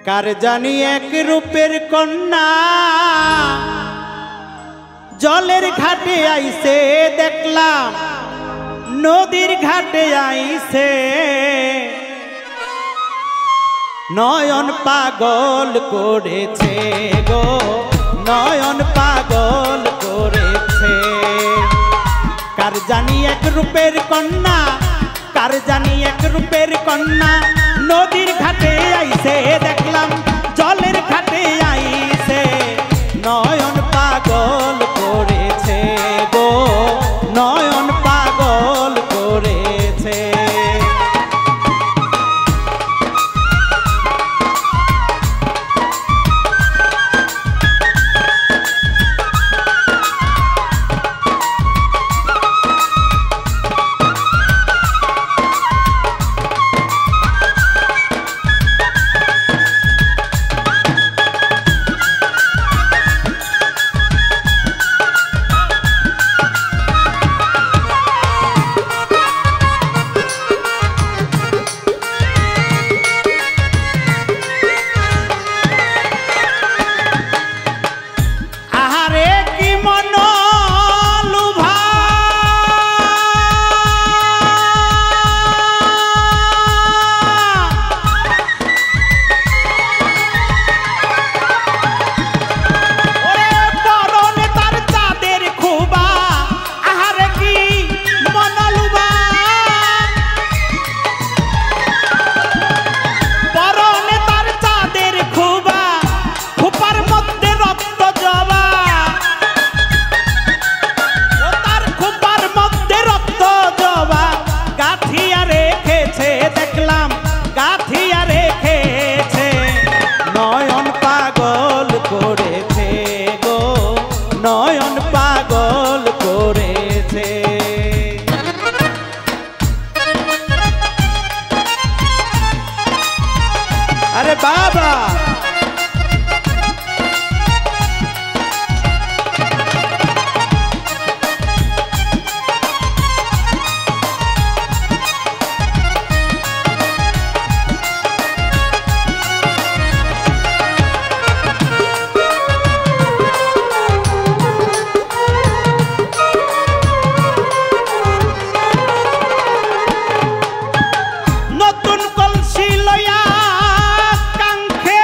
কার জানি এক রূপের কন্যা জলের ঘাটে আইছে দেখলাম, নদীর ঘাটে আইছে, নয়ন পাগল করেছে গো, নয়ন পাগল করেছে। কার জানি এক রূপের কন্যা, কার জানি এক রূপের কন্যা নদীর ঘাটে আইছে দেখলাম, জলের ঘাটে আইছে, নয়ন পাগল করেছে গো, নয়ন পাগল করেছে। নয়ন পাগল করেছে। আরে বাবা নতুন কলসি লয়া কাঙ্ক্ষে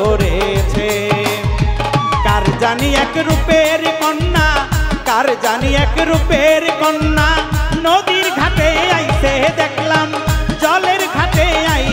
করেছে। কার জানি এক রূপের কন্যা, কার জানি এক রূপের কন্যা, নদীর ঘাটে আইছে দেখলাম, জলের ঘাটে আই